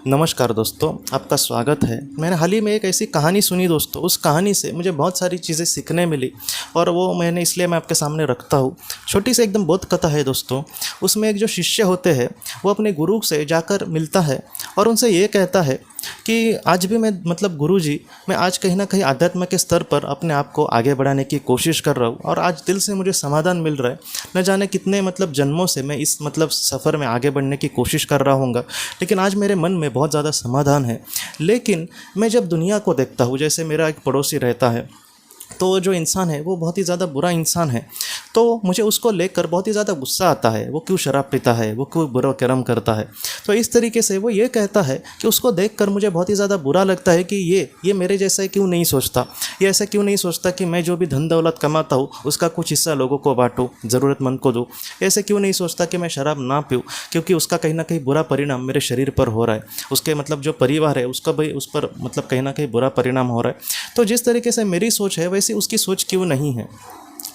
नमस्कार दोस्तों, आपका स्वागत है। मैंने हाल ही में एक ऐसी कहानी सुनी दोस्तों, उस कहानी से मुझे बहुत सारी चीज़ें सीखने मिली और वो मैं आपके सामने रखता हूँ। छोटी सी एकदम बोध कथा है दोस्तों। उसमें एक जो शिष्य होते हैं वो अपने गुरु से जाकर मिलता है और उनसे ये कहता है कि आज भी गुरुजी, मैं आज कहीं ना कहीं आध्यात्म के स्तर पर अपने आप को आगे बढ़ाने की कोशिश कर रहा हूँ और आज दिल से मुझे समाधान मिल रहा है। न जाने कितने जन्मों से मैं इस सफ़र में आगे बढ़ने की कोशिश कर रहा हूँगा, लेकिन आज मेरे मन में बहुत ज़्यादा समाधान है। लेकिन मैं जब दुनिया को देखता हूँ, जैसे मेरा एक पड़ोसी रहता है, तो जो इंसान है वो बहुत ही ज़्यादा बुरा इंसान है, तो मुझे उसको लेकर बहुत ही ज़्यादा गुस्सा आता है। वो क्यों शराब पीता है, वो क्यों बुरा कर्म करता है। तो इस तरीके से वो ये कहता है कि उसको देखकर मुझे बहुत ही ज़्यादा बुरा लगता है कि ये मेरे जैसा क्यों नहीं सोचता, ये ऐसा क्यों नहीं सोचता कि मैं जो भी धन दौलत कमाता हूँ उसका कुछ हिस्सा लोगों को बांटूँ, ज़रूरतमंद को दूँ। ऐसे क्यों नहीं सोचता कि मैं शराब ना पीऊँ, क्योंकि उसका कहीं ना कहीं बुरा परिणाम मेरे शरीर पर हो रहा है, उसके जो परिवार है उसका भी उस पर कहीं ना कहीं बुरा परिणाम हो रहा है। तो जिस तरीके से मेरी सोच है वैसी उसकी सोच क्यों नहीं है।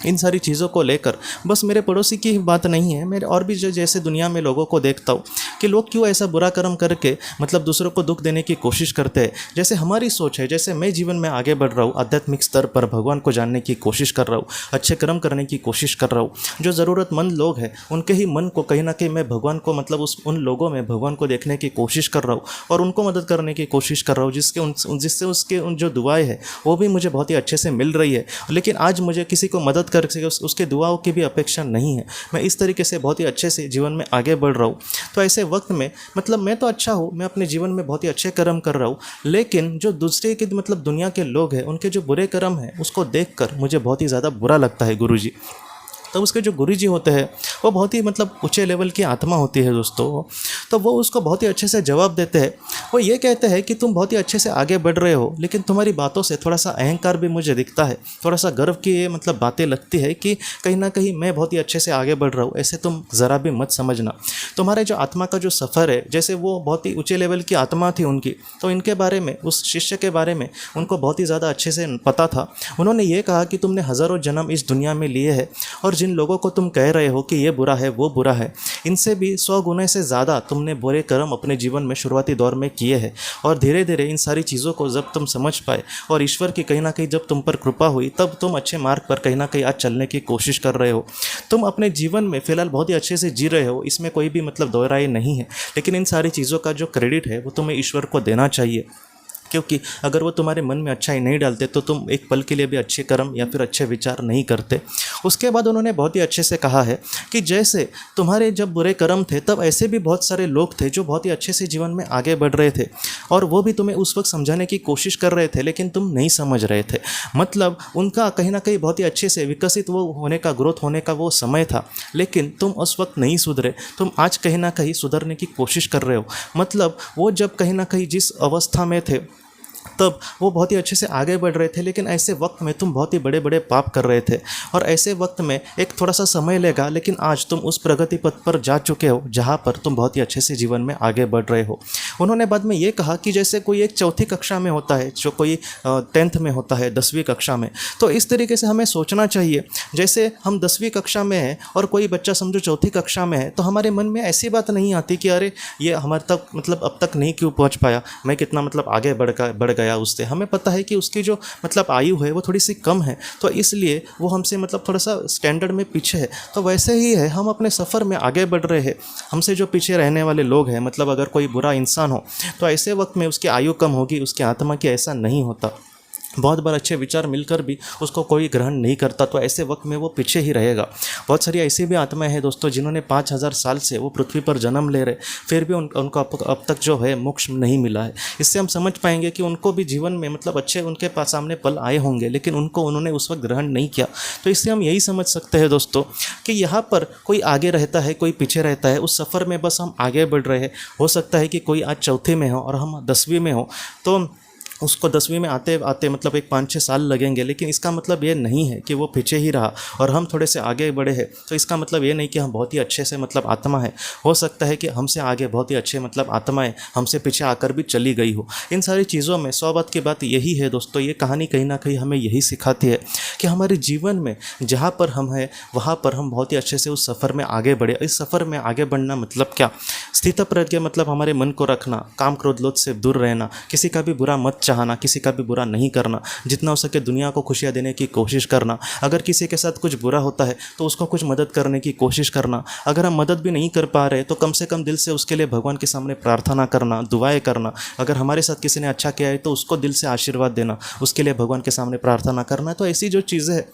इन सारी चीज़ों को लेकर बस मेरे पड़ोसी की ही बात नहीं है, मेरे और भी जो जैसे दुनिया में लोगों को देखता हूँ कि लोग क्यों ऐसा बुरा कर्म करके दूसरों को दुख देने की कोशिश करते हैं। जैसे हमारी सोच है, जैसे मैं जीवन में आगे बढ़ रहा हूँ, आध्यात्मिक स्तर पर भगवान को जानने की कोशिश कर रहा हूँ, अच्छे कर्म करने की कोशिश कर रहा हूँ। जो ज़रूरतमंद लोग हैं उनके ही मन को कहीं ना कहीं मैं भगवान को उन लोगों में भगवान को देखने की कोशिश कर रहा हूँ और उनको मदद करने की कोशिश कर रहा हूँ, जिससे उसके उन जो दुआएं हैं वो भी मुझे बहुत ही अच्छे से मिल रही है। लेकिन आज मुझे किसी को मदद कर सके उसके दुआओं की भी अपेक्षा नहीं है। मैं इस तरीके से बहुत ही अच्छे से जीवन में आगे बढ़ रहा हूँ। तो ऐसे वक्त में मैं तो अच्छा हूँ, मैं अपने जीवन में बहुत ही अच्छे कर्म कर रहा हूँ, लेकिन जो दूसरे के दुनिया के लोग हैं उनके जो बुरे कर्म हैं उसको देखकर मुझे बहुत ही ज़्यादा बुरा लगता है गुरुजी। तब उसके जो गुरुजी होते हैं वो बहुत ही ऊंचे लेवल की आत्मा होती है दोस्तों। तो वो उसको बहुत ही अच्छे से जवाब देते हैं। वो ये कहते हैं कि तुम बहुत ही अच्छे से आगे बढ़ रहे हो, लेकिन तुम्हारी बातों से थोड़ा सा अहंकार भी मुझे दिखता है, थोड़ा सा गर्व की ये बातें लगती है कि कहीं ना कहीं मैं बहुत ही अच्छे से आगे बढ़ रहा हूँ। ऐसे तुम ज़रा भी मत समझना। तुम्हारे जो आत्मा का जो सफ़र है, जैसे वो बहुत ही ऊँचे लेवल की आत्मा थी उनकी, तो इनके बारे में, उस शिष्य के बारे में उनको बहुत ही ज़्यादा अच्छे से पता था। उन्होंने ये कहा कि तुमने हज़ारों जन्म इस दुनिया में लिए हैं और जिन लोगों को तुम कह रहे हो कि ये बुरा है वो बुरा है, इनसे भी 100 गुने से ज़्यादा तुमने बुरे कर्म अपने जीवन में शुरुआती दौर में किए हैं। और धीरे धीरे इन सारी चीज़ों को जब तुम समझ पाए और ईश्वर की कहीं ना कहीं जब तुम पर कृपा हुई, तब तुम अच्छे मार्ग पर कहीं ना कहीं आज चलने की कोशिश कर रहे हो। तुम अपने जीवन में फ़िलहाल बहुत ही अच्छे से जी रहे हो, इसमें कोई भी दो राय नहीं है, लेकिन इन सारी चीज़ों का जो क्रेडिट है वो तुम्हें ईश्वर को देना चाहिए। क्योंकि अगर वो तुम्हारे मन में अच्छाई नहीं डालते तो तुम एक पल के लिए भी अच्छे कर्म या फिर अच्छे विचार नहीं करते। उसके बाद उन्होंने बहुत ही अच्छे से कहा है कि जैसे तुम्हारे जब बुरे कर्म थे तब ऐसे भी बहुत सारे लोग थे जो बहुत ही अच्छे से जीवन में आगे बढ़ रहे थे और वो भी तुम्हें उस वक्त समझाने की कोशिश कर रहे थे, लेकिन तुम नहीं समझ रहे थे। उनका कहीं ना कहीं बहुत ही अच्छे से विकसित वो होने का, ग्रोथ होने का वो समय था, लेकिन तुम उस वक्त नहीं सुधरे। तुम आज कहीं ना कहीं सुधरने की कोशिश कर रहे हो। वो जब कहीं ना कहीं जिस अवस्था में थे तब वो बहुत ही अच्छे से आगे बढ़ रहे थे, लेकिन ऐसे वक्त में तुम बहुत ही बड़े बड़े पाप कर रहे थे और ऐसे वक्त में एक थोड़ा सा समय लेगा, लेकिन आज तुम उस प्रगति पथ पर जा चुके हो जहाँ पर तुम बहुत ही अच्छे से जीवन में आगे बढ़ रहे हो। उन्होंने बाद में ये कहा कि जैसे कोई एक चौथी कक्षा में होता है, जो कोई 10th में होता है, 10वीं कक्षा में, तो इस तरीके से हमें सोचना चाहिए। जैसे हम 10वीं कक्षा में हैं और कोई बच्चा समझो चौथी कक्षा में है, तो हमारे मन में ऐसी बात नहीं आती कि अरे ये हमारे तक अब तक नहीं क्यों पहुँच पाया, मैं कितना आगे बढ़ गया उससे। हमें पता है कि उसकी जो आयु है वो थोड़ी सी कम है, तो इसलिए वो हमसे थोड़ा सा स्टैंडर्ड में पीछे है। तो वैसे ही है, हम अपने सफ़र में आगे बढ़ रहे हैं। हमसे जो पीछे रहने वाले लोग हैं, अगर कोई बुरा इंसान हो तो ऐसे वक्त में उसकी आयु कम होगी, उसकी आत्मा की ऐसा नहीं होता। बहुत बार अच्छे विचार मिलकर भी उसको कोई ग्रहण नहीं करता, तो ऐसे वक्त में वो पीछे ही रहेगा। बहुत सारी ऐसी भी आत्माएं हैं दोस्तों जिन्होंने 5000 साल से वो पृथ्वी पर जन्म ले रहे, फिर भी उनको अब तक जो है मोक्ष नहीं मिला है। इससे हम समझ पाएंगे कि उनको भी जीवन में अच्छे उनके पास सामने पल आए होंगे, लेकिन उन्होंने उस वक्त ग्रहण नहीं किया। तो इससे हम यही समझ सकते हैं दोस्तों कि यहाँ पर कोई आगे रहता है, कोई पीछे रहता है, उस सफ़र में बस हम आगे बढ़ रहे हैं। हो सकता है कि कोई आज चौथे में हो और हम 10वीं में हो, तो उसको 10वीं में आते आते मतलब एक 5-6 साल लगेंगे, लेकिन इसका मतलब ये नहीं है कि वो पीछे ही रहा और हम थोड़े से आगे बढ़े हैं तो इसका मतलब ये नहीं कि हम बहुत ही अच्छे से मतलब आत्मा है। हो सकता है कि हमसे आगे बहुत ही अच्छे मतलब आत्माएं हमसे पीछे आकर भी चली गई हो। इन सारी चीज़ों में 100 बात की बात यही है दोस्तों, ये कहानी कहीं ना कहीं हमें यही सिखाती है कि हमारे जीवन में जहाँ पर हम हैं वहाँ पर हम बहुत ही अच्छे से उस सफ़र में आगे बढ़े। इस सफ़र में आगे बढ़ना मतलब क्या, स्थितप्रज्ञ मतलब हमारे मन को रखना, काम क्रोध लोभ से दूर रहना, किसी का भी बुरा मत चाहना, किसी का भी बुरा नहीं करना, जितना हो सके दुनिया को खुशियाँ देने की कोशिश करना। अगर किसी के साथ कुछ बुरा होता है तो उसको कुछ मदद करने की कोशिश करना। अगर हम मदद भी नहीं कर पा रहे तो कम से कम दिल से उसके लिए भगवान के सामने प्रार्थना करना, दुआएं करना। अगर हमारे साथ किसी ने अच्छा किया है तो उसको दिल से आशीर्वाद देना, उसके लिए भगवान के सामने प्रार्थना करना। तो ऐसी जो चीज़ें हैं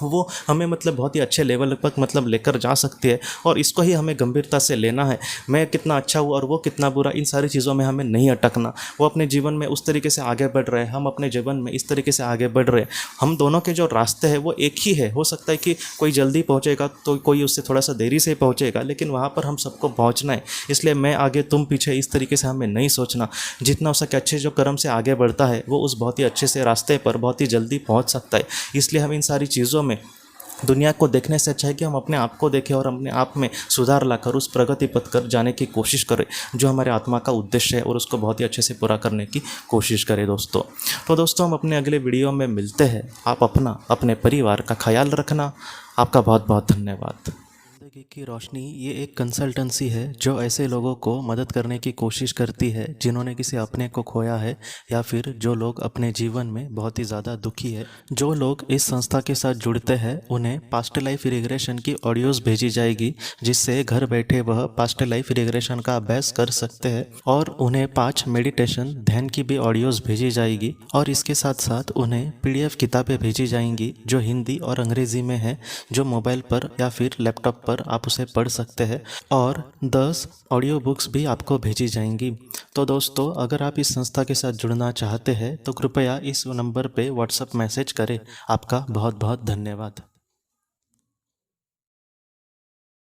वो हमें मतलब बहुत ही अच्छे लेवल तक मतलब लेकर जा सकती है और इसको ही हमें गंभीरता से लेना है। मैं कितना अच्छा हूँ और वो कितना बुरा, इन सारी चीज़ों में हमें नहीं अटकना। वो अपने जीवन में उस तरीके से आगे बढ़ रहे हैं, हम अपने जीवन में इस तरीके से आगे बढ़ रहे हैं। हम दोनों के जो रास्ते हैं वो एक ही है। हो सकता है कि कोई जल्दी पहुँचेगा तो कोई उससे थोड़ा सा देरी से पहुँचेगा, लेकिन वहाँ पर हम सबको पहुँचना है। इसलिए मैं आगे तुम पीछे, इस तरीके से हमें नहीं सोचना। जितना हो सके अच्छे जो कर्म से आगे बढ़ता है वो उस बहुत ही अच्छे से रास्ते पर बहुत ही जल्दी पहुँच सकता है। इसलिए हम इन सारी चीज़ों में दुनिया को देखने से अच्छा है कि हम अपने आप को देखें और अपने आप में सुधार लाकर उस प्रगति पथ कर जाने की कोशिश करें जो हमारे आत्मा का उद्देश्य है और उसको बहुत ही अच्छे से पूरा करने की कोशिश करें दोस्तों। तो दोस्तों हम अपने अगले वीडियो में मिलते हैं। आप अपना अपने परिवार का ख्याल रखना। आपका बहुत बहुत धन्यवाद। ज़िंदगी की रोशनी ये एक कंसल्टेंसी है जो ऐसे लोगों को मदद करने की कोशिश करती है जिन्होंने किसी अपने को खोया है या फिर जो लोग अपने जीवन में बहुत ही ज़्यादा दुखी है। जो लोग इस संस्था के साथ जुड़ते हैं उन्हें पास्ट लाइफ रिग्रेशन की ऑडियोज़ भेजी जाएगी, जिससे घर बैठे वह पास्ट लाइफ रिग्रेशन का अभ्यास कर सकते हैं। और उन्हें 5 मेडिटेशन ध्यान की भी ऑडियोज़ भेजी जाएगी और इसके साथ साथ उन्हें PDF किताबें भेजी जाएंगी जो हिंदी और अंग्रेज़ी में है, जो मोबाइल पर या फिर लैपटॉप पर आप उसे पढ़ सकते हैं। और 10 ऑडियो बुक्स भी आपको भेजी जाएंगी। तो दोस्तों अगर आप इस संस्था के साथ जुड़ना चाहते हैं तो कृपया इस नंबर पे व्हाट्सएप मैसेज करें। आपका बहुत बहुत धन्यवाद।